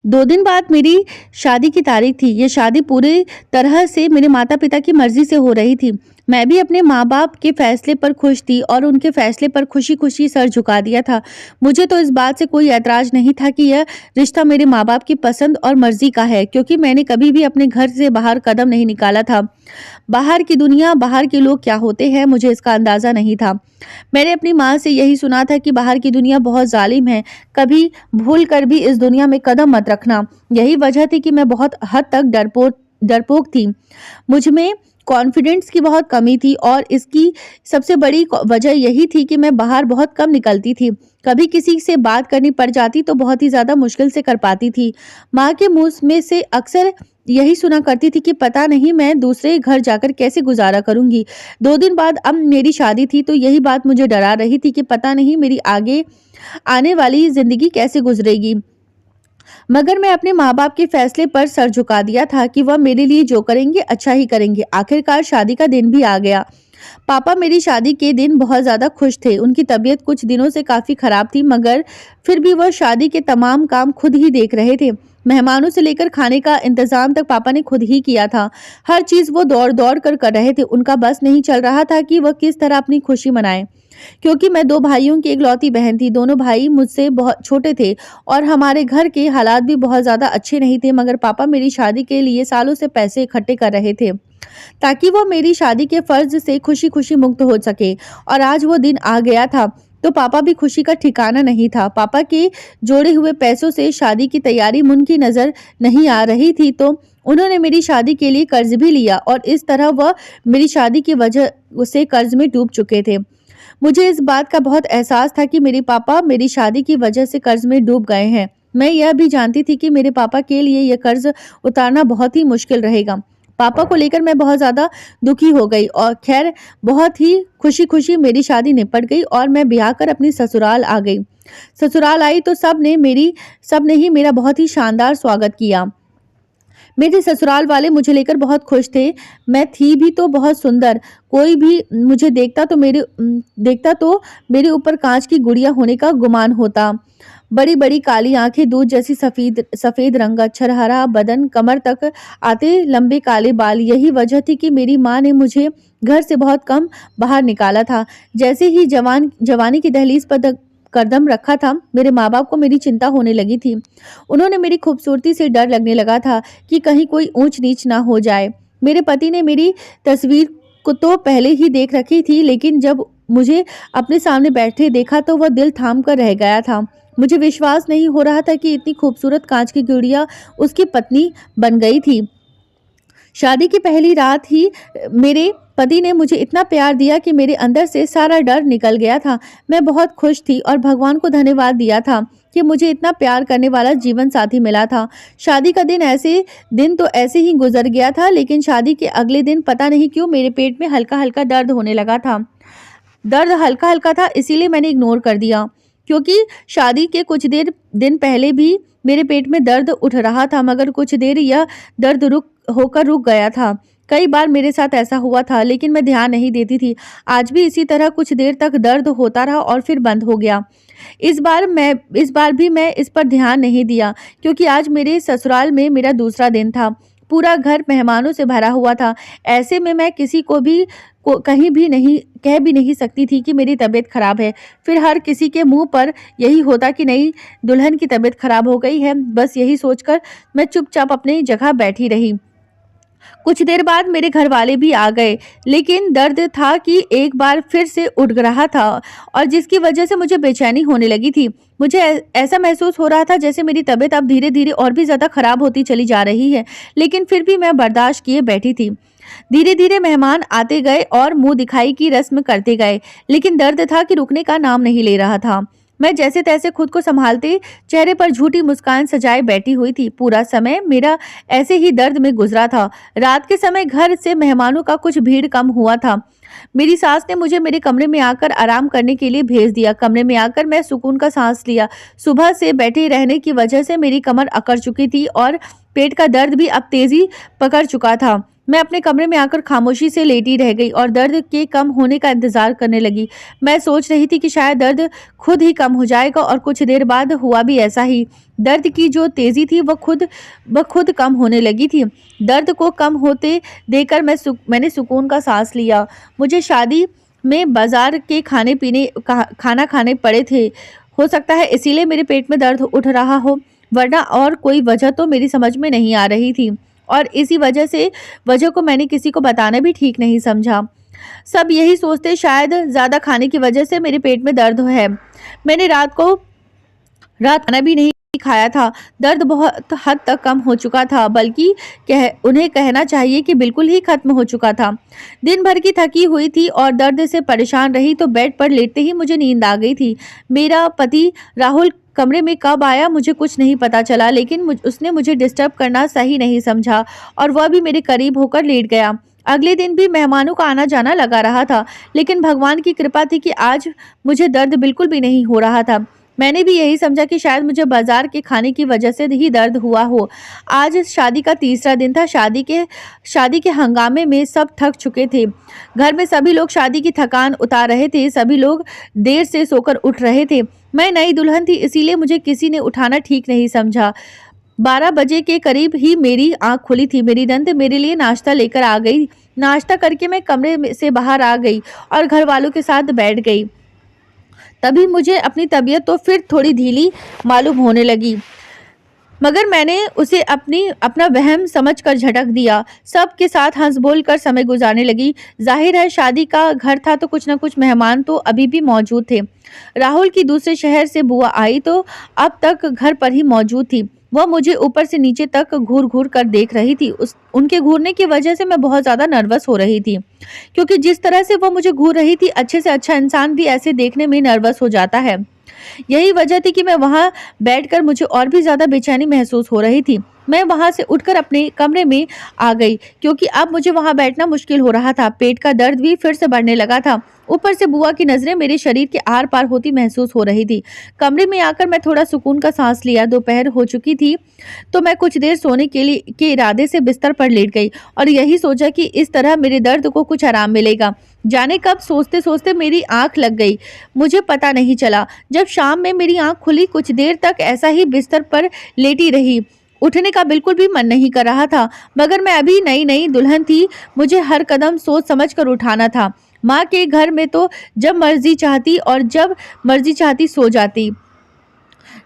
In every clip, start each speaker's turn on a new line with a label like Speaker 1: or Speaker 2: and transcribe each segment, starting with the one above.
Speaker 1: 2 दिन बाद मेरी शादी की तारीख थी। ये शादी पूरी तरह से मेरे माता-पिता की मर्ज़ी से हो रही थी। मैं भी अपने माँ-बाप के फ़ैसले पर खुश थी और उनके फ़ैसले पर खुशी-खुशी सर झुका दिया था। मुझे तो इस बात से कोई ऐतराज़ नहीं था कि यह रिश्ता मेरे माँ-बाप की पसंद और मर्ज़ी का है, क्योंकि मैंने कभी भी अपने घर से बाहर कदम नहीं निकाला था। बाहर की दुनिया, बाहर के लोग क्या होते हैं, मुझे इसका अंदाज़ा नहीं था। मैंने अपनी माँ से यही सुना था कि बाहर की दुनिया बहुत ज़ालिम है, कभी भूल कर भी इस दुनिया में कदम मत रखना। यही वजह थी कि मैं बहुत हद तक डरपोक थी। मुझ में कॉन्फिडेंस की बहुत कमी थी और इसकी सबसे बड़ी वजह यही थी कि मैं बाहर बहुत कम निकलती थी। कभी किसी से बात करनी पड़ जाती तो बहुत ही ज़्यादा मुश्किल से कर पाती थी। माँ के मुँह में से अक्सर यही सुना करती थी कि पता नहीं मैं दूसरे घर जाकर कैसे गुज़ारा करूँगी। 2 दिन बाद अब मेरी शादी थी तो यही बात मुझे डरा रही थी कि पता नहीं मेरी आगे आने वाली ज़िंदगी कैसे गुज़रेगी। मगर मैं अपने माँ-बाप के फैसले पर सर झुका दिया था कि वह मेरे लिए जो करेंगे अच्छा ही करेंगे। आखिरकार शादी का दिन भी आ गया। पापा मेरी शादी के दिन बहुत ज़्यादा खुश थे। उनकी तबीयत कुछ दिनों से काफ़ी खराब थी, मगर फिर भी वह शादी के तमाम काम खुद ही देख रहे थे। मेहमानों से लेकर खाने का इंतज़ाम तक पापा ने खुद ही किया था। हर चीज़ वो दौड़-दौड़ कर रहे थे। उनका बस नहीं चल रहा था कि वह किस तरह अपनी खुशी मनाएँ। क्योंकि मैं 2 भाइयों की इकलौती बहन थी। दोनों भाई मुझसे बहुत छोटे थे और हमारे घर के हालात भी बहुत ज़्यादा अच्छे नहीं थे, मगर पापा मेरी शादी के लिए सालों से पैसे इकट्ठे कर रहे थे, ताकि वो मेरी शादी के फ़र्ज़ से खुशी-खुशी मुक्त हो सके। और आज वो दिन आ गया था, तो पापा भी खुशी का ठिकाना नहीं था। पापा के जोड़े हुए पैसों से शादी की तैयारी उनकी नज़र नहीं आ रही थी, तो उन्होंने मेरी शादी के लिए कर्ज़ भी लिया और इस तरह वह मेरी शादी की वजह से कर्ज़ में डूब चुके थे। मुझे इस बात का बहुत एहसास था कि मेरे पापा मेरी शादी की वजह से कर्ज में डूब गए हैं। मैं यह भी जानती थी कि मेरे पापा के लिए यह कर्ज उतारना बहुत ही मुश्किल रहेगा। पापा को लेकर मैं बहुत ज़्यादा दुखी हो गई और खैर बहुत ही खुशी-खुशी मेरी शादी निपट गई और मैं ब्याह कर अपनी ससुराल आ गई। ससुराल आई तो सबने ही मेरा बहुत ही शानदार स्वागत किया। मेरे ससुराल वाले मुझे लेकर बहुत खुश थे। मैं थी भी तो बहुत सुंदर। कोई भी मुझे देखता तो मेरे ऊपर काँच की गुड़िया होने का गुमान होता। बड़ी-बड़ी काली आँखें, दूध जैसी सफ़ेद सफ़ेद रंग, छरहरा बदन, कमर तक आते लंबे काले बाल। यही वजह थी कि मेरी माँ ने मुझे घर से बहुत कम बाहर निकाला था। जैसे ही जवानी की दहलीज पर कदम रखा था, मेरे माँ-बाप को मेरी चिंता होने लगी थी। उन्होंने मेरी खूबसूरती से डर लगने लगा था कि कहीं कोई ऊंच-नीच ना हो जाए। मेरे पति ने मेरी तस्वीर को तो पहले ही देख रखी थी, लेकिन जब मुझे अपने सामने बैठे देखा तो वह दिल थाम कर रह गया था। मुझे विश्वास नहीं हो रहा था कि इतनी खूबसूरत कांच की गुड़िया उसकी पत्नी बन गई थी। शादी की पहली रात ही मेरे पति ने मुझे इतना प्यार दिया कि मेरे अंदर से सारा डर निकल गया था। मैं बहुत खुश थी और भगवान को धन्यवाद दिया था कि मुझे इतना प्यार करने वाला जीवन साथी मिला था। शादी का दिन तो ऐसे ही गुजर गया था, लेकिन शादी के अगले दिन पता नहीं क्यों मेरे पेट में हल्का-हल्का दर्द होने लगा था। दर्द हल्का-हल्का था, इसीलिए मैंने इग्नोर कर दिया, क्योंकि शादी के कुछ देर दिन पहले भी मेरे पेट में दर्द उठ रहा था, मगर कुछ देर यह दर्द रुक गया था। कई बार मेरे साथ ऐसा हुआ था, लेकिन मैं ध्यान नहीं देती थी। आज भी इसी तरह कुछ देर तक दर्द होता रहा और फिर बंद हो गया। इस बार भी मैं इस पर ध्यान नहीं दिया, क्योंकि आज मेरे ससुराल में मेरा दूसरा दिन था। पूरा घर मेहमानों से भरा हुआ था। ऐसे में मैं किसी को कहीं भी नहीं कह भी नहीं सकती थी कि मेरी तबीयत खराब है। फिर हर किसी के मुँह पर यही होता कि नई दुल्हन की तबीयत खराब हो गई है। बस यही सोचकर मैं चुपचाप अपनी जगह बैठी रही। कुछ देर बाद मेरे घरवाले भी आ गए, लेकिन दर्द था कि एक बार फिर से उठ रहा था और जिसकी वजह से मुझे बेचैनी होने लगी थी। मुझे ऐसा महसूस हो रहा था जैसे मेरी तबीयत अब धीरे-धीरे और भी ज़्यादा खराब होती चली जा रही है, लेकिन फिर भी मैं बर्दाश्त किए बैठी थी। धीरे-धीरे मेहमान आते गए और मुँह दिखाई की रस्म करते गए, लेकिन दर्द था कि रुकने का नाम नहीं ले रहा था। मैं जैसे-तैसे खुद को संभालते चेहरे पर झूठी मुस्कान सजाए बैठी हुई थी। पूरा समय मेरा ऐसे ही दर्द में गुजरा था। रात के समय घर से मेहमानों का कुछ भीड़ कम हुआ था। मेरी सास ने मुझे मेरे कमरे में आकर आराम करने के लिए भेज दिया। कमरे में आकर मैं सुकून का सांस लिया। सुबह से बैठे रहने की वजह से मेरी कमर अकड़ चुकी थी और पेट का दर्द भी अब तेजी पकड़ चुका था। मैं अपने कमरे में आकर खामोशी से लेटी रह गई और दर्द के कम होने का इंतजार करने लगी। मैं सोच रही थी कि शायद दर्द खुद ही कम हो जाएगा और कुछ देर बाद हुआ भी ऐसा ही। दर्द की जो तेजी थी वह खुद कम होने लगी थी। दर्द को कम होते देकर मैंने सुकून का सांस लिया। मुझे शादी में बाजार के खाना खाने पड़े थे। हो सकता है इसीलिए मेरे पेट में दर्द उठ रहा हो, वरना और कोई वजह तो मेरी समझ में नहीं आ रही थी। और इसी वजह को मैंने किसी को बताना भी ठीक नहीं समझा। सब यही सोचते शायद ज़्यादा खाने की वजह से मेरे पेट में दर्द है। मैंने रात खाना भी नहीं खाया था। दर्द बहुत हद तक कम हो चुका था, बल्कि उन्हें कहना चाहिए कि बिल्कुल ही खत्म हो चुका था। दिन भर की थकी हुई थी और दर्द से परेशान रही तो बेड पर लेटते ही मुझे नींद आ गई थी। मेरा पति राहुल कमरे में कब आया मुझे कुछ नहीं पता चला, लेकिन उसने मुझे डिस्टर्ब करना सही नहीं समझा और वह भी मेरे करीब होकर लेट गया। अगले दिन भी मेहमानों का आना जाना लगा रहा था, लेकिन भगवान की कृपा थी कि आज मुझे दर्द बिल्कुल भी नहीं हो रहा था। मैंने भी यही समझा कि शायद मुझे बाजार के खाने की वजह से ही दर्द हुआ हो। आज शादी का तीसरा दिन था। शादी के हंगामे में सब थक चुके थे। घर में सभी लोग शादी की थकान उतार रहे थे। सभी लोग देर से सोकर उठ रहे थे। मैं नई दुल्हन थी, इसीलिए मुझे किसी ने उठाना ठीक नहीं समझा। 12 बजे के करीब ही मेरी आंख खुली थी। मेरी नंद मेरे लिए नाश्ता लेकर आ गई। नाश्ता करके मैं कमरे से बाहर आ गई और घर वालों के साथ बैठ गई। तभी मुझे अपनी तबीयत तो फिर थोड़ी ढीली मालूम होने लगी, मगर मैंने उसे अपना वहम समझकर झटक दिया। सबके साथ हंस बोल कर समय गुजारने लगी। जाहिर है शादी का घर था तो कुछ न कुछ मेहमान तो अभी भी मौजूद थे। राहुल की दूसरे शहर से बुआ आई तो अब तक घर पर ही मौजूद थी। वह मुझे ऊपर से नीचे तक घूर घूर कर देख रही थी। उनके घूरने की वजह से मैं बहुत ज़्यादा नर्वस हो रही थी, क्योंकि जिस तरह से वह मुझे घूर रही थी, अच्छे से अच्छा इंसान भी ऐसे देखने में नर्वस हो जाता है। यही वजह थी कि मैं वहां बैठकर मुझे और भी ज्यादा बेचैनी महसूस हो रही थी। मैं वहां से उठकर अपने कमरे में आ गई, क्योंकि अब मुझे वहां बैठना मुश्किल हो रहा था। पेट का दर्द भी फिर से बढ़ने लगा था। ऊपर से बुआ की नजरें मेरे शरीर के आर पार होती महसूस हो रही थी। कमरे में आकर मैं थोड़ा सुकून का सांस लिया। दोपहर हो चुकी थी तो मैं कुछ देर सोने के इरादे से बिस्तर पर लेट गई और यही सोचा कि इस तरह मेरे दर्द को कुछ आराम मिलेगा। जाने कब सोचते सोचते मेरी आंख लग गई, मुझे पता नहीं चला। जब शाम में मेरी आंख खुली, कुछ देर तक ऐसा ही बिस्तर पर लेटी रही। उठने का बिल्कुल भी मन नहीं कर रहा था, मगर मैं अभी नई नई दुल्हन थी। मुझे हर कदम सोच समझ कर उठाना था। माँ के घर में तो जब मर्जी चाहती सो जाती।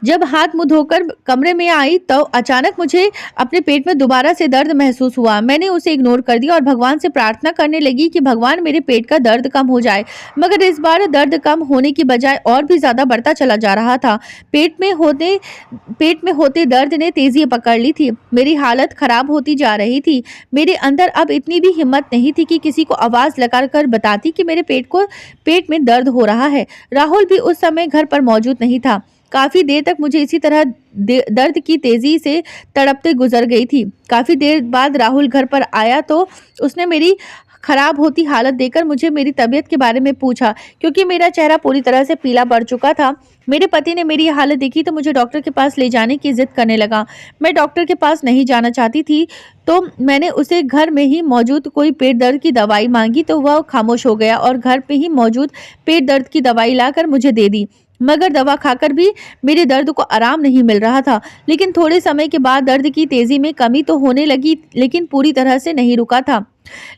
Speaker 1: जब हाथ मुंह धोकर कमरे में आई तो अचानक मुझे अपने पेट में दोबारा से दर्द महसूस हुआ। मैंने उसे इग्नोर कर दिया और भगवान से प्रार्थना करने लगी कि भगवान मेरे पेट का दर्द कम हो जाए। मगर इस बार दर्द कम होने की बजाय और भी ज्यादा बढ़ता चला जा रहा था। पेट में होते दर्द ने तेजी पकड़ ली थी। मेरी हालत खराब होती जा रही थी। मेरे अंदर अब इतनी भी हिम्मत नहीं थी कि किसी को आवाज लगाकर बताती कि मेरे पेट में दर्द हो रहा है। राहुल भी उस समय घर पर मौजूद नहीं था। काफी देर तक मुझे इसी तरह दर्द की तेजी से तड़पते गुजर गई थी। काफी देर बाद राहुल घर पर आया तो उसने मेरी खराब होती हालत देखकर मुझे मेरी तबीयत के बारे में पूछा, क्योंकि मेरा चेहरा पूरी तरह से पीला पड़ चुका था। मेरे पति ने मेरी हालत देखी तो मुझे डॉक्टर के पास ले जाने की जिद करने लगा। मैं डॉक्टर के पास नहीं जाना चाहती थी, तो मैंने उसे घर में ही मौजूद कोई पेट दर्द की दवाई मांगी तो वह खामोश हो गया और घर पे ही मौजूद पेट दर्द की दवाई लाकर मुझे दे दी। मगर दवा खाकर भी मेरे दर्द को आराम नहीं मिल रहा था। लेकिन थोड़े समय के बाद दर्द की तेजी में कमी तो होने लगी, लेकिन पूरी तरह से नहीं रुका था।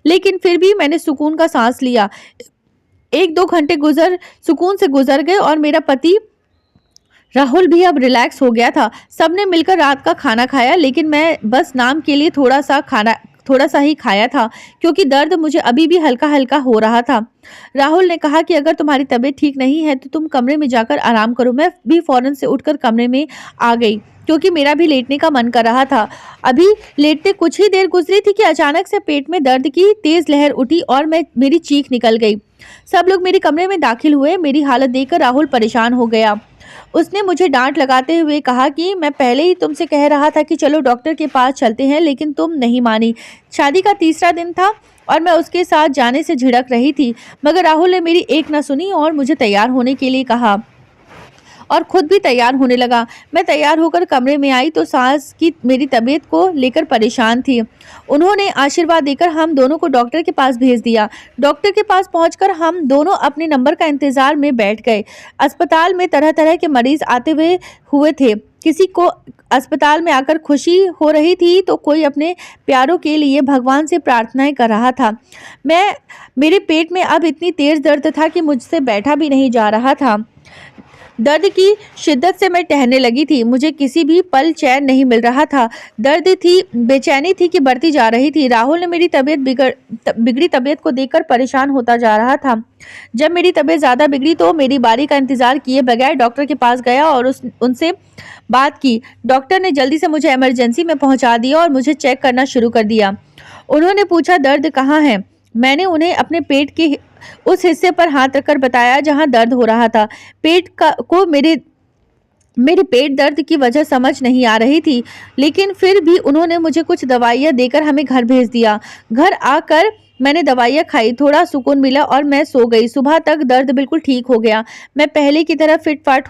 Speaker 1: लेकिन फिर भी मैंने सुकून का सांस लिया। 1-2 घंटे सुकून से गुजर गए और मेरा पति राहुल भी अब रिलैक्स हो गया था। सबने मिलकर रात का खाना खाया, लेकिन मैं बस नाम के लिए थोड़ा सा ही खाया था, क्योंकि दर्द मुझे अभी भी हल्का हल्का हो रहा था। राहुल ने कहा कि अगर तुम्हारी तबीयत ठीक नहीं है तो तुम कमरे में जाकर आराम करो। मैं भी फौरन से उठकर कमरे में आ गई, क्योंकि मेरा भी लेटने का मन कर रहा था। अभी लेटते कुछ ही देर गुजरी थी कि अचानक से पेट में दर्द की तेज लहर उठी और मेरी चीख निकल गई। सब लोग मेरे कमरे में दाखिल हुए। मेरी हालत देखकर राहुल परेशान हो गया। उसने मुझे डांट लगाते हुए कहा कि मैं पहले ही तुमसे कह रहा था कि चलो डॉक्टर के पास चलते हैं, लेकिन तुम नहीं मानी। शादी का तीसरा दिन था और मैं उसके साथ जाने से झिड़क रही थी, मगर राहुल ने मेरी एक न सुनी और मुझे तैयार होने के लिए कहा। और खुद भी तैयार होने लगा। मैं तैयार होकर कमरे में आई तो सास की मेरी तबीयत को लेकर परेशान थी। उन्होंने आशीर्वाद देकर हम दोनों को डॉक्टर के पास भेज दिया। डॉक्टर के पास पहुंचकर हम दोनों अपने नंबर का इंतजार में बैठ गए। अस्पताल में तरह तरह के मरीज आते हुए थे। किसी को अस्पताल में आकर खुशी हो रही थी तो कोई अपने प्यारों के लिए भगवान से प्रार्थनाएं कर रहा था। मेरे पेट में अब इतनी तेज दर्द था कि मुझसे बैठा भी नहीं जा रहा था। दर्द की शिद्दत से मैं टहलने लगी थी। मुझे किसी भी पल चैन नहीं मिल रहा था। दर्द थी, बेचैनी थी कि बढ़ती जा रही थी। राहुल ने मेरी बिगड़ी तबीयत को देखकर परेशान होता जा रहा था। जब मेरी तबीयत ज़्यादा बिगड़ी तो मेरी बारी का इंतजार किए बगैर डॉक्टर के पास गया और उनसे बात की। डॉक्टर ने जल्दी से मुझे इमरजेंसी में पहुंचा दिया और मुझे चेक करना शुरू कर दिया। उन्होंने पूछा, दर्द कहाँ है? मैंने उन्हें अपने पेट के उस हिस्से पर हाथ रखकर बताया जहां दर्द हो रहा था। मेरे पेट दर्द की वजह समझ नहीं आ रही थी, लेकिन फिर भी उन्होंने मुझे कुछ दवाइयां देकर हमें घर भेज दिया। घर आकर मैंने दवाइयां खाई, थोड़ा सुकून मिला और मैं सो गई। सुबह तक दर्द बिल्कुल ठीक हो गया। मैं पहले की तरह फिट फाट,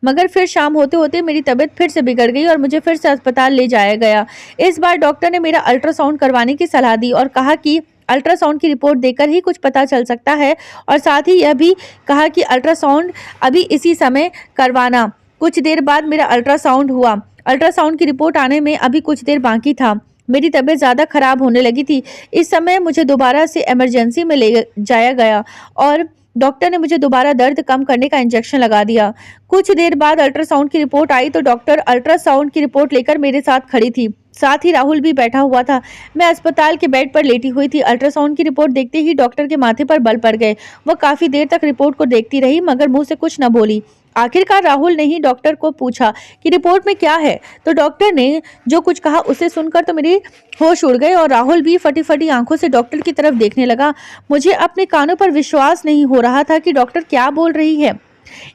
Speaker 1: मगर फिर शाम होते होते मेरी तबीयत फिर से बिगड़ गई और मुझे फिर से अस्पताल ले जाया गया। इस बार डॉक्टर ने मेरा अल्ट्रासाउंड करवाने की सलाह दी और कहा कि अल्ट्रासाउंड की रिपोर्ट देखकर ही कुछ पता चल सकता है, और साथ ही यह भी कहा कि अल्ट्रासाउंड अभी इसी समय करवाना। कुछ देर बाद मेरा अल्ट्रासाउंड हुआ। अल्ट्रासाउंड की रिपोर्ट आने में अभी कुछ देर बाकी था। मेरी तबीयत ज़्यादा खराब होने लगी थी। इस समय मुझे दोबारा से इमरजेंसी में ले जाया गया और डॉक्टर ने मुझे दोबारा दर्द कम करने का इंजेक्शन लगा दिया। कुछ देर बाद अल्ट्रासाउंड की रिपोर्ट आई तो डॉक्टर अल्ट्रासाउंड की रिपोर्ट लेकर मेरे साथ खड़ी थी। साथ ही राहुल भी बैठा हुआ था। मैं अस्पताल के बेड पर लेटी हुई थी। अल्ट्रासाउंड की रिपोर्ट देखते ही डॉक्टर के माथे पर बल पड़ गए। वह काफी देर तक रिपोर्ट को देखती रही मगर मुंह से कुछ न बोली। आखिरकार राहुल ने ही डॉक्टर को पूछा कि रिपोर्ट में क्या है, तो डॉक्टर ने जो कुछ कहा उसे सुनकर तो मेरे होश उड़ गए और राहुल भी फटी फटी आंखों से डॉक्टर की तरफ देखने लगा। मुझे अपने कानों पर विश्वास नहीं हो रहा था कि डॉक्टर क्या बोल रही है।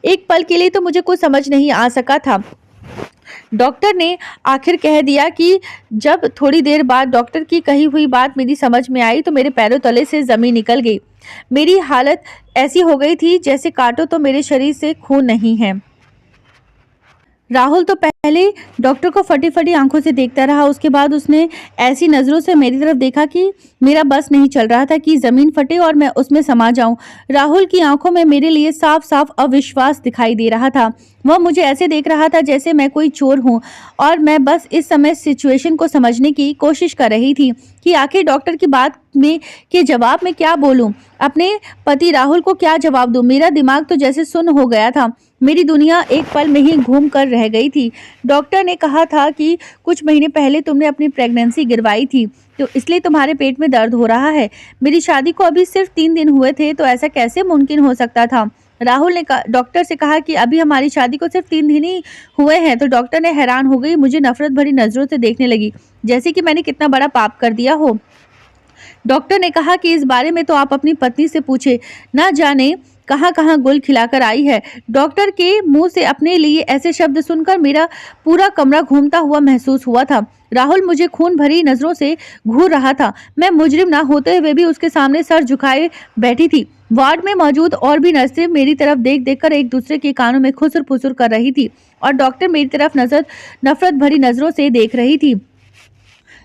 Speaker 1: एक पल के लिए तो मुझे कुछ समझ नहीं आ सका था। डॉक्टर ने आखिर कह दिया कि जब थोड़ी देर बाद डॉक्टर की कही हुई बात मेरी समझ में आई तो मेरे पैरों तले से जमीन निकल गई। मेरी हालत ऐसी हो गई थी जैसे काटो तो मेरे शरीर से खून नहीं है। राहुल तो पहले डॉक्टर को फटी फटी आंखों से देखता रहा। उसके बाद उसने ऐसी नज़रों से मेरी तरफ देखा कि मेरा बस नहीं चल रहा था कि ज़मीन फटे और मैं उसमें समा जाऊं। राहुल की आंखों में मेरे लिए साफ साफ अविश्वास दिखाई दे रहा था। वह मुझे ऐसे देख रहा था जैसे मैं कोई चोर हूं और मैं बस इस समय सिचुएशन को समझने की कोशिश कर रही थी कि आखिर डॉक्टर की बात में के जवाब में क्या बोलूं, अपने पति राहुल को क्या जवाब दूं। मेरा दिमाग तो जैसे सुन्न हो गया था। मेरी दुनिया एक पल में ही घूम कर रह गई थी। डॉक्टर ने कहा था कि कुछ महीने पहले तुमने अपनी प्रेगनेंसी गिरवाई थी तो इसलिए तुम्हारे पेट में दर्द हो रहा है। मेरी शादी को अभी सिर्फ 3 दिन हुए थे तो ऐसा कैसे मुमकिन हो सकता था। राहुल ने डॉक्टर से कहा कि अभी हमारी शादी को सिर्फ 3 दिन ही हुए हैं। तो डॉक्टर ने हैरान हो गई, मुझे नफरत भरी नजरों से देखने लगी जैसे कि मैंने कितना बड़ा पाप कर दिया हो। डॉक्टर ने कहा कि इस बारे में तो आप अपनी पत्नी से पूछे, ना जाने कहां कहां गुल खिलाकर आई है। डॉक्टर के मुंह से अपने लिए ऐसे शब्द सुनकर मेरा पूरा कमरा घूमता हुआ महसूस हुआ था। राहुल मुझे खून भरी नजरों से घूर रहा था। मैं मुजरिम ना होते हुए भी उसके सामने सर झुकाए बैठी थी। वार्ड में मौजूद और भी नर्सें मेरी तरफ देख देखकर एक दूसरे के कानों में खुसर फुसर कर रही थी और डॉक्टर मेरी तरफ नफरत भरी नजरों से देख रही थी।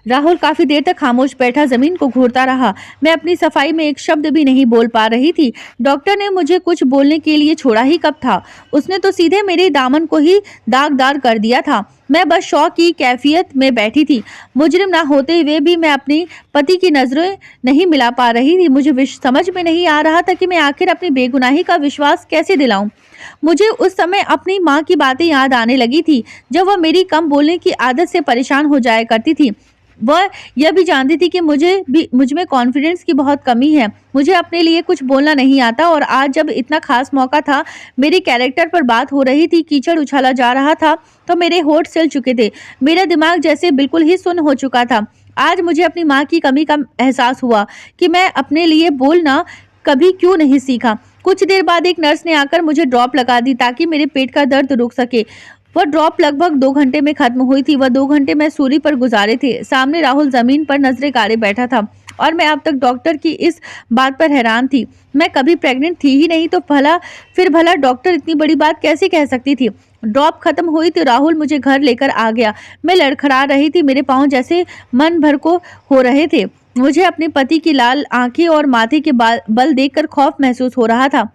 Speaker 1: राहुल काफी देर तक खामोश बैठा जमीन को घूरता रहा। मैं अपनी सफाई में एक शब्द भी नहीं बोल पा रही थी। डॉक्टर ने मुझे कुछ बोलने के लिए छोड़ा ही कब था। उसने तो सीधे मेरे दामन को ही दागदार कर दिया था। मैं बस शौक की कैफियत में बैठी थी। मुजरिम ना होते हुए भी मैं अपनी पति की नजरें नहीं मिला पा रही थी। मुझे समझ में नहीं आ रहा था कि मैं आखिर अपनी बेगुनाही का विश्वास कैसे दिलाऊं। मुझे उस समय अपनी माँ की बातें याद आने लगी थी जब वह मेरी कम बोलने की आदत से परेशान हो जाया करती थी। वह यह भी जानती थी कि मुझ में कॉन्फिडेंस की बहुत कमी है। मुझे अपने लिए कुछ बोलना नहीं आता और आज जब इतना खास मौका था, मेरे कैरेक्टर पर बात हो रही थी, कीचड़ उछाला जा रहा था तो मेरे होठ सिल चुके थे। मेरा दिमाग जैसे बिल्कुल ही सुन्न हो चुका था। आज मुझे अपनी माँ की कमी का एहसास हुआ कि मैं अपने लिए बोलना कभी क्यों नहीं सीखा। कुछ देर बाद एक नर्स ने आकर मुझे ड्रॉप लगा दी ताकि मेरे पेट का दर्द रुक सके। वह ड्रॉप लगभग 2 घंटे में खत्म हुई थी। वह 2 घंटे मैं सूली पर गुजारे थे। सामने राहुल जमीन पर नजरें गाड़े बैठा था और मैं अब तक डॉक्टर की इस बात पर हैरान थी। मैं कभी प्रेग्नेंट थी ही नहीं तो फिर भला डॉक्टर इतनी बड़ी बात कैसे कह सकती थी। ड्रॉप खत्म हुई तो राहुल मुझे घर लेकर आ गया। मैं लड़खड़ा रही थी, मेरे पाँव जैसे मन भर को हो रहे थे। मुझे अपने पति की लाल आंखें और माथे के बल देखकर खौफ महसूस हो रहा था।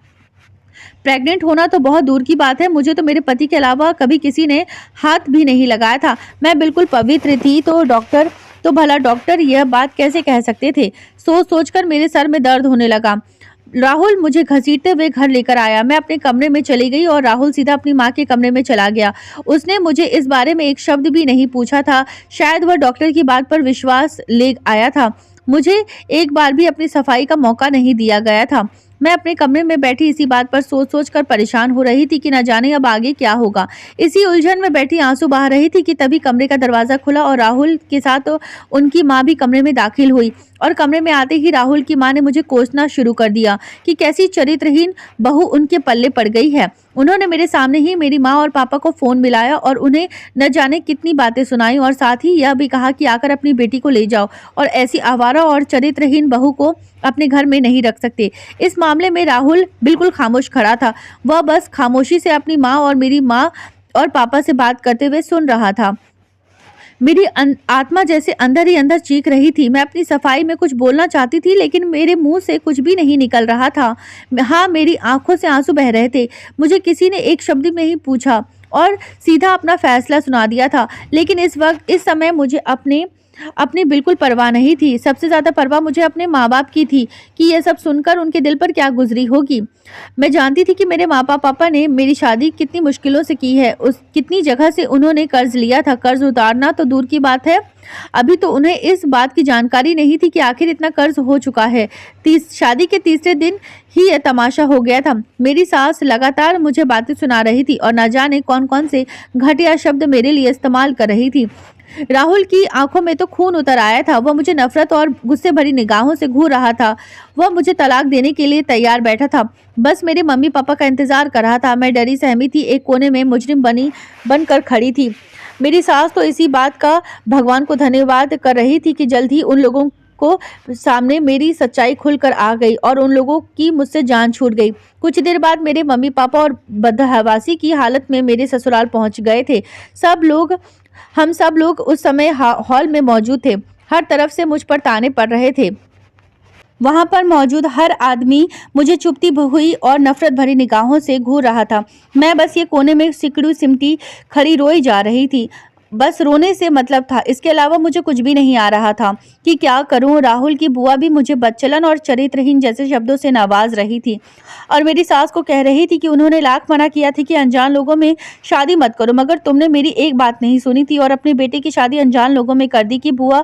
Speaker 1: प्रेग्नेंट होना तो बहुत दूर की बात है, मुझे तो मेरे पति के अलावा कभी किसी ने हाथ भी नहीं लगाया था। मैं बिल्कुल पवित्र थी, तो भला डॉक्टर यह बात कैसे कह सकते थे। सोच सोचकर मेरे सर में दर्द होने लगा। राहुल मुझे घसीटते हुए घर लेकर आया। मैं अपने कमरे में चली गई और राहुल सीधा अपनी माँ के कमरे में चला गया। उसने मुझे इस बारे में एक शब्द भी नहीं पूछा था। शायद वह डॉक्टर की बात पर विश्वास ले आया था। मुझे एक बार भी अपनी सफाई का मौका नहीं दिया गया था। मैं अपने कमरे में बैठी इसी बात पर सोच सोच कर परेशान हो रही थी कि न जाने अब आगे क्या होगा। इसी उलझन में बैठी आंसू बहा रही थी कि तभी कमरे का दरवाजा खुला और राहुल के साथ उनकी माँ भी कमरे में दाखिल हुई। और कमरे में आते ही राहुल की माँ ने मुझे कोसना शुरू कर दिया कि कैसी चरित्रहीन बहू उनके पल्ले पड़ गई है। उन्होंने मेरे सामने ही मेरी माँ और पापा को फोन मिलाया और उन्हें न जाने कितनी बातें सुनाई और साथ ही यह भी कहा कि आकर अपनी बेटी को ले जाओ और ऐसी आवारा और चरित्रहीन बहू को अपने घर में नहीं रख सकते। इस मामले में राहुल बिल्कुल खामोश खड़ा था। वह बस खामोशी से अपनी माँ और मेरी माँ और पापा से बात करते हुए सुन रहा था। मेरी आत्मा जैसे अंदर ही अंदर चीख रही थी। मैं अपनी सफाई में कुछ बोलना चाहती थी लेकिन मेरे मुंह से कुछ भी नहीं निकल रहा था। हाँ, मेरी आंखों से आंसू बह रहे थे। मुझे किसी ने एक शब्द में ही पूछा और सीधा अपना फैसला सुना दिया था। लेकिन इस समय मुझे अपनी बिल्कुल परवाह नहीं थी। सबसे ज़्यादा परवाह मुझे अपने माँ बाप की थी कि यह सब सुनकर उनके दिल पर क्या गुजरी होगी। मैं जानती थी कि मेरे माँ पापा ने मेरी शादी कितनी मुश्किलों से की है। कितनी जगह से उन्होंने कर्ज लिया था। कर्ज उतारना तो दूर की बात है, अभी तो उन्हें इस बात की जानकारी नहीं थी कि आखिर इतना कर्ज हो चुका है। शादी के तीसरे दिन ही यह तमाशा हो गया था। मेरी सास लगातार मुझे बातें सुना रही थी और न जाने कौन कौन से घटिया शब्द मेरे लिए इस्तेमाल कर रही थी। राहुल की आंखों में तो खून उतर आया था। वह मुझे नफरत और गुस्से भरी निगाहों से घूर रहा था। वह मुझे तलाक देने के लिए तैयार बैठा था, बस मेरे मम्मी पापा का इंतजार कर रहा था। मैं डरी सहमी थी, एक कोने में मुजरिम बनकर खड़ी थी। मेरी सास तो इसी बात का भगवान को धन्यवाद कर रही थी कि जल्द ही उन लोगों को सामने मेरी सच्चाई खुलकर आ गई और उन लोगों की मुझसे जान छूट गई। कुछ देर बाद मेरे मम्मी पापा और बदहवासी की हालत में मेरे ससुराल पहुंच गए थे। हम सब लोग उस समय हॉल में मौजूद थे। हर तरफ से मुझ पर ताने पड़ रहे थे। वहां पर मौजूद हर आदमी मुझे चुपती हुई और नफरत भरी निगाहों से घूर रहा था। मैं बस ये कोने में सिकड़ी सिमटी खड़ी रोई जा रही थी। बस रोने से मतलब था, इसके अलावा मुझे कुछ भी नहीं आ रहा था कि क्या करूं। राहुल की बुआ भी मुझे बदचलन और चरित्रहीन जैसे शब्दों से नवाज रही थी और मेरी सास को कह रही थी कि उन्होंने लाख मना किया था कि अनजान लोगों में शादी मत करो, मगर तुमने मेरी एक बात नहीं सुनी थी और अपने बेटे की शादी अनजान लोगों में कर दी। बुआ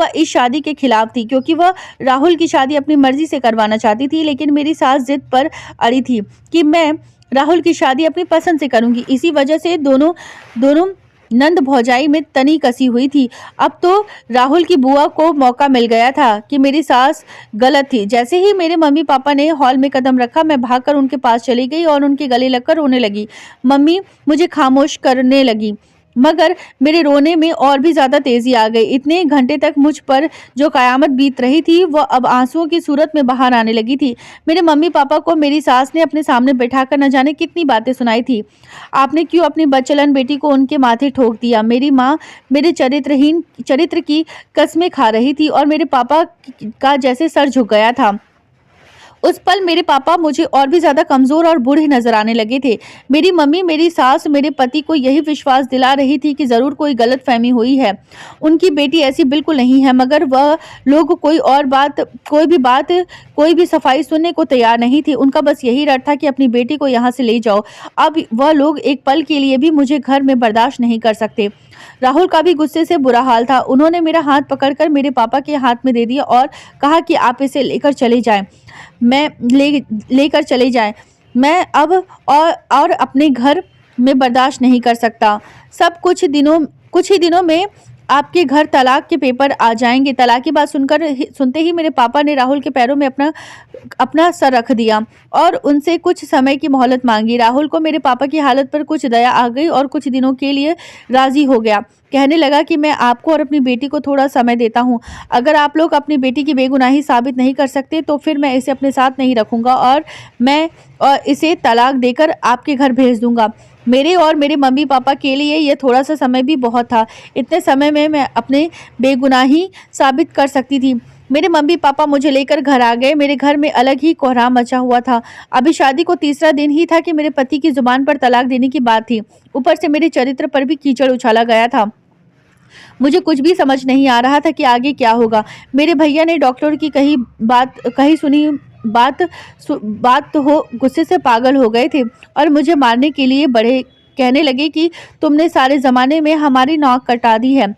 Speaker 1: इस शादी के खिलाफ थी क्योंकि वह राहुल की शादी अपनी मर्जी से करवाना चाहती थी, लेकिन मेरी सास जिद पर अड़ी थी कि मैं राहुल की शादी अपनी पसंद से करूंगी। इसी वजह से दोनों नंद भौजाई में तनी कसी हुई थी। अब तो राहुल की बुआ को मौका मिल गया था कि मेरी सास गलत थी। जैसे ही मेरे मम्मी पापा ने हॉल में कदम रखा, मैं भागकर उनके पास चली गई और उनके गले लगकर रोने लगी। मम्मी मुझे खामोश करने लगी, मगर मेरे रोने में और भी ज्यादा तेजी आ गई। इतने घंटे तक मुझ पर जो कयामत बीत रही थी वह अब आंसुओं की सूरत में बाहर आने लगी थी। मेरे मम्मी पापा को मेरी सास ने अपने सामने बैठाकर न जाने कितनी बातें सुनाई थी। आपने क्यों अपनी बदचलन बेटी को उनके माथे ठोक दिया। मेरी माँ मेरे चरित्र की कस्में खा रही थी और मेरे पापा का जैसे सर झुक गया था। उस पल मेरे पापा मुझे और भी ज्यादा कमजोर और बूढ़े नजर आने लगे थे। मेरी मम्मी मेरी सास मेरे पति को यही विश्वास दिला रही थी कि जरूर कोई गलत फहमी हुई है, उनकी बेटी ऐसी बिल्कुल नहीं है, मगर वह लोग कोई भी सफाई सुनने को तैयार नहीं थी। उनका बस यही रट था कि अपनी बेटी को यहाँ से ले जाओ। अब वह लोग एक पल के लिए भी मुझे घर में बर्दाश्त नहीं कर सकते। राहुल का भी गुस्से से बुरा हाल था। उन्होंने मेरा हाथ पकड़कर मेरे पापा के हाथ में दे दिया और कहा कि आप इसे लेकर चले जाएं। लेकर चले जाएं। मैं अब और अपने घर में बर्दाश्त नहीं कर सकता। कुछ ही दिनों में आपके घर तलाक के पेपर आ जाएंगे। तलाक की बात सुनते ही मेरे पापा ने राहुल के पैरों में अपना सर रख दिया और उनसे कुछ समय की मोहलत मांगी। राहुल को मेरे पापा की हालत पर कुछ दया आ गई और कुछ दिनों के लिए राजी हो गया। कहने लगा कि मैं आपको और अपनी बेटी को थोड़ा समय देता हूँ। अगर आप लोग अपनी बेटी की बेगुनाही साबित नहीं कर सकते तो फिर मैं इसे अपने साथ नहीं रखूँगा और मैं इसे तलाक देकर आपके घर भेज दूँगा। मेरे और मेरे मम्मी-पापा के लिए ये थोड़ा-सा समय भी बहुत था। इतने समय में मैं अपने बेगुनाही साबित कर सकती थी। मेरे मम्मी-पापा मुझे लेकर घर आ गए। मेरे घर में अलग ही कोहराम मचा हुआ था। अभी शादी को तीसरा दिन ही था कि मेरे पति की ज़ुबान पर तलाक देने की बात थी। ऊपर से मेरे चरित्र पर भी कीचड़ उछाला गया था। मुझे कुछ भी समझ नहीं आ रहा था कि आगे क्या होगा। मेरे भैया ने डॉक्टर की कही सुनी बात तो हो गुस्से से पागल हो गए थे और मुझे मारने के लिए बढ़े। कहने लगे कि तुमने सारे ज़माने में हमारी नाक कटा दी है,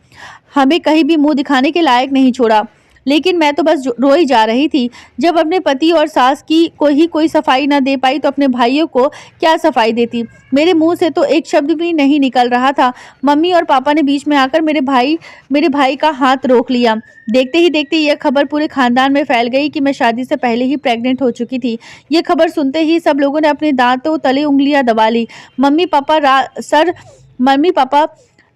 Speaker 1: हमें कहीं भी मुँह दिखाने के लायक नहीं छोड़ा। लेकिन मैं तो बस रोई जा रही थी। जब अपने पति और सास की कोई सफाई ना दे पाई तो अपने भाइयों को क्या सफाई देती। मेरे मुंह से तो एक शब्द भी नहीं निकल रहा था। मम्मी और पापा ने बीच में आकर मेरे भाई का हाथ रोक लिया। देखते ही देखते यह खबर पूरे खानदान में फैल गई कि मैं शादी से पहले ही प्रेग्नेंट हो चुकी थी। ये खबर सुनते ही सब लोगों ने अपने दांतों तले उंगलियां दबा ली। मम्मी पापा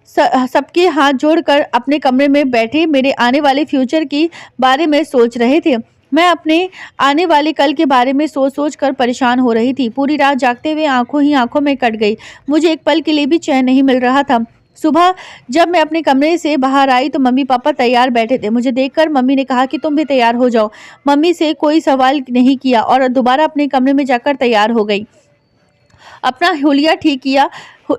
Speaker 1: सबके हाथ जोड़कर अपने कमरे में बैठे मेरे आने वाले फ्यूचर की बारे में सोच रहे थे। मैं अपने आने वाले कल के बारे में सोच कर परेशान हो रही थी। पूरी रात जागते हुए आंखों में कट गई। मुझे एक पल के लिए भी चैन नहीं मिल रहा था। सुबह जब मैं अपने कमरे से बाहर आई तो मम्मी पापा तैयार बैठे थे। मुझे देखकर मम्मी ने कहा कि तुम भी तैयार हो जाओ। मम्मी से कोई सवाल नहीं किया और दोबारा अपने कमरे में जाकर तैयार हो गई। अपना हुलिया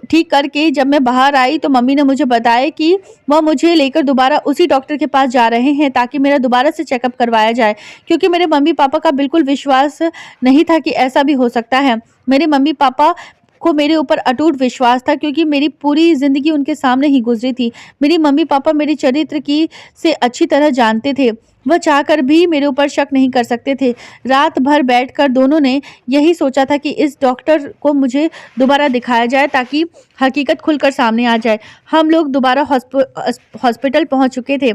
Speaker 1: ठीक करके जब मैं बाहर आई तो मम्मी ने मुझे बताया कि वह मुझे लेकर दोबारा उसी डॉक्टर के पास जा रहे हैं ताकि मेरा दोबारा से चेकअप करवाया जाए, क्योंकि मेरे मम्मी पापा का बिल्कुल विश्वास नहीं था कि ऐसा भी हो सकता है। मेरे मम्मी पापा को मेरे ऊपर अटूट विश्वास था क्योंकि मेरी पूरी ज़िंदगी उनके सामने ही गुजरी थी। मेरी मम्मी पापा मेरे चरित्र की से अच्छी तरह जानते थे। वह चाहकर भी मेरे ऊपर शक नहीं कर सकते थे। रात भर बैठकर दोनों ने यही सोचा था कि इस डॉक्टर को मुझे दोबारा दिखाया जाए ताकि हकीकत खुलकर सामने आ जाए। हम लोग दोबारा हॉस्पिटल पहुंच चुके थे।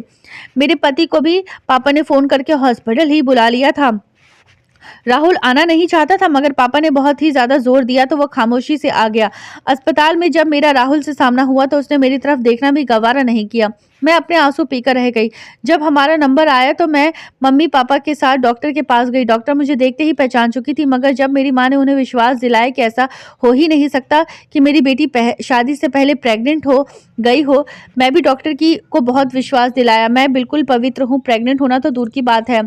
Speaker 1: मेरे पति को भी पापा ने फ़ोन करके हॉस्पिटल ही बुला लिया था। राहुल आना नहीं चाहता था मगर पापा ने बहुत ही ज़्यादा जोर दिया तो वह खामोशी से आ गया। अस्पताल में जब मेरा राहुल से सामना हुआ तो उसने मेरी तरफ देखना भी गवारा नहीं किया। मैं अपने आंसू पीकर रह गई। जब हमारा नंबर आया तो मैं मम्मी पापा के साथ डॉक्टर के पास गई। डॉक्टर मुझे देखते ही पहचान चुकी थी, मगर जब मेरी माँ ने उन्हें विश्वास दिलाया कि ऐसा हो ही नहीं सकता कि मेरी बेटी शादी से पहले प्रेग्नेंट हो गई हो, मैं भी डॉक्टर को बहुत विश्वास दिलाया। मैं बिल्कुल पवित्र हूँ, प्रेग्नेंट होना तो दूर की बात है।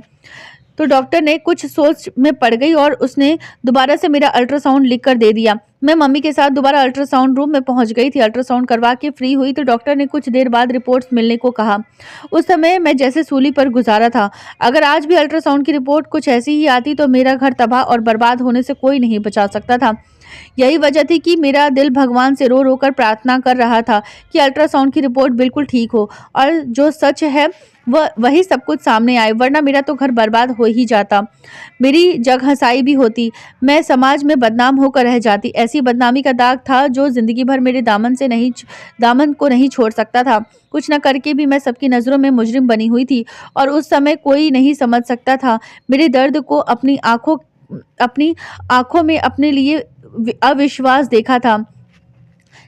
Speaker 1: तो डॉक्टर ने कुछ सोच में पड़ गई और उसने दोबारा से मेरा अल्ट्रासाउंड लिख कर दे दिया। मैं मम्मी के साथ दोबारा अल्ट्रासाउंड रूम में पहुंच गई थी। अल्ट्रासाउंड करवा के फ्री हुई तो डॉक्टर ने कुछ देर बाद रिपोर्ट्स मिलने को कहा। उस समय मैं जैसे सूली पर गुजारा था। अगर आज भी अल्ट्रासाउंड की रिपोर्ट कुछ ऐसी ही आती तो मेरा घर तबाह और बर्बाद होने से कोई नहीं बचा सकता था। यही वजह थी कि मेरा दिल भगवान से रो रो कर प्रार्थना कर रहा था कि अल्ट्रासाउंड की रिपोर्ट बिल्कुल ठीक हो और जो सच है वही सब कुछ सामने आए, वरना मेरा तो घर बर्बाद हो ही जाता। मेरी जग हंसाई भी होती, मैं समाज में बदनाम होकर रह जाती। ऐसी बदनामी का दाग था जो जिंदगी भर मेरे दामन को नहीं छोड़ सकता था। कुछ न करके भी मैं सबकी नज़रों में मुजरिम बनी हुई थी और उस समय कोई नहीं समझ सकता था मेरे दर्द को। अपनी आंखों में अपने लिए अविश्वास देखा था,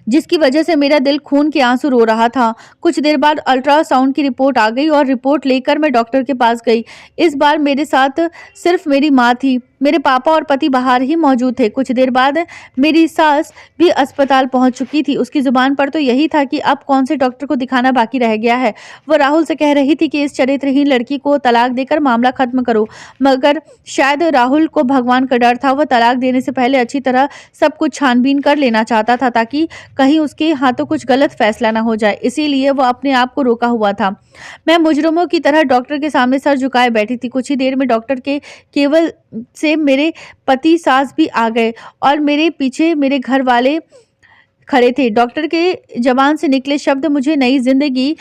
Speaker 1: जिसकी वजह से मेरा दिल खून के आंसू रो रहा था। कुछ देर बाद अल्ट्रासाउंड की रिपोर्ट आ गई और रिपोर्ट लेकर मैं डॉक्टर के पास गई। इस बार मेरे साथ सिर्फ मेरी माँ थी। मेरे पापा और पति बाहर ही मौजूद थे। कुछ देर बाद मेरी सास भी अस्पताल पहुंच चुकी थी। उसकी जुबान पर तो यही था कि अब कौन से डॉक्टर को दिखाना बाकी रह गया है। वो राहुल से कह रही थी कि इस चरित्रहीन लड़की को तलाक देकर मामला खत्म करो, मगर शायद राहुल को भगवान का डर था। वह तलाक देने से पहले अच्छी तरह सब कुछ छानबीन कर लेना चाहता था ताकि कहीं उसके हाथों कुछ गलत फैसला ना हो जाए, इसीलिए वह अपने आप को रोका हुआ था। मैं मुजरिमों की तरह डॉक्टर के सामने सर झुकाए बैठी थी। कुछ ही देर में डॉक्टर के केवल से मेरे पति सास भी आ गए और मेरे पीछे मेरे घर वाले खड़े थे। डॉक्टर के जबान से निकले शब्द मुझे नई जिंदगी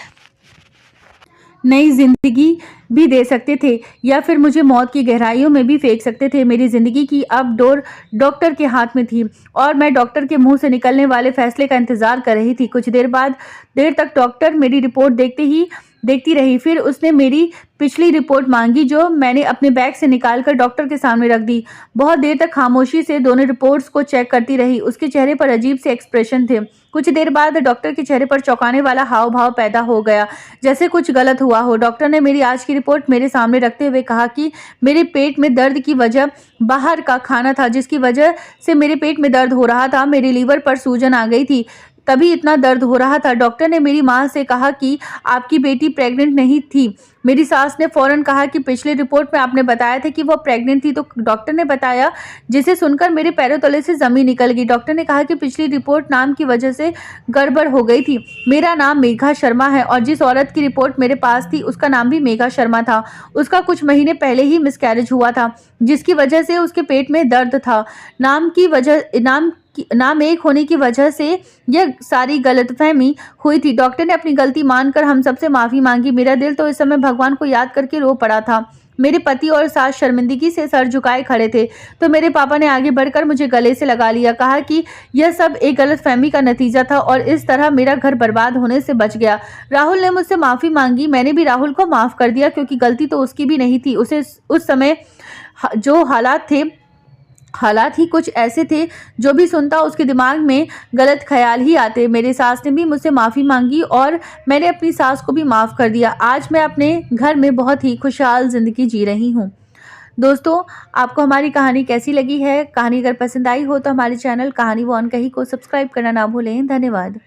Speaker 1: भी दे सकते थे या फिर मुझे मौत की गहराइयों में भी फेंक सकते थे। मेरी जिंदगी की अब डोर डॉक्टर के हाथ में थी और मैं डॉक्टर के मुंह से निकलने वाले फैसले का इंतजार कर रही थी। कुछ देर तक डॉक्टर मेरी रिपोर्ट देखते ही देखती रही। फिर उसने मेरी पिछली रिपोर्ट मांगी, जो मैंने अपने बैग से निकालकर डॉक्टर के सामने रख दी। बहुत देर तक खामोशी से दोनों रिपोर्ट्स को चेक करती रही। उसके चेहरे पर अजीब से एक्सप्रेशन थे। कुछ देर बाद डॉक्टर के चेहरे पर चौंकाने वाला हाव भाव पैदा हो गया, जैसे कुछ गलत हुआ हो। डॉक्टर ने मेरी आज की रिपोर्ट मेरे सामने रखते हुए कहा कि मेरे पेट में दर्द की वजह बाहर का खाना था, जिसकी वजह से मेरे पेट में दर्द हो रहा था। मेरे लीवर पर सूजन आ गई थी, तभी इतना दर्द हो रहा था। डॉक्टर ने मेरी माँ से कहा कि आपकी बेटी प्रेग्नेंट नहीं थी। मेरी सास ने फौरन कहा कि पिछली रिपोर्ट में आपने बताया था कि वो प्रेग्नेंट थी। तो डॉक्टर ने बताया, जिसे सुनकर मेरे पैरों तले से ज़मीन निकल गई। डॉक्टर ने कहा कि पिछली रिपोर्ट नाम की वजह से गड़बड़ हो गई थी। मेरा नाम मेघा शर्मा है और जिस औरत की रिपोर्ट मेरे पास थी उसका नाम भी मेघा शर्मा था। उसका कुछ महीने पहले ही मिसकैरेज हुआ था, जिसकी वजह से उसके पेट में दर्द था। नाम एक होने की वजह से यह सारी गलतफहमी हुई थी। डॉक्टर ने अपनी गलती मानकर हम सबसे माफ़ी मांगी। मेरा दिल तो इस समय भगवान को याद करके रो पड़ा था। मेरे पति और सास शर्मिंदगी से सर झुकाए खड़े थे, तो मेरे पापा ने आगे बढ़कर मुझे गले से लगा लिया, कहा कि यह सब एक गलतफहमी का नतीजा था और इस तरह मेरा घर बर्बाद होने से बच गया। राहुल ने मुझसे माफ़ी मांगी। मैंने भी राहुल को माफ़ कर दिया, क्योंकि गलती तो उसकी भी नहीं थी। उसे उस समय जो हालात ही कुछ ऐसे थे, जो भी सुनता उसके दिमाग में गलत ख्याल ही आते। मेरे सास ने भी मुझसे माफ़ी मांगी और मैंने अपनी सास को भी माफ़ कर दिया। आज मैं अपने घर में बहुत ही खुशहाल ज़िंदगी जी रही हूँ। दोस्तों, आपको हमारी कहानी कैसी लगी है? कहानी अगर पसंद आई हो तो हमारे चैनल कहानी वो अनकही को सब्सक्राइब करना ना भूलें। धन्यवाद।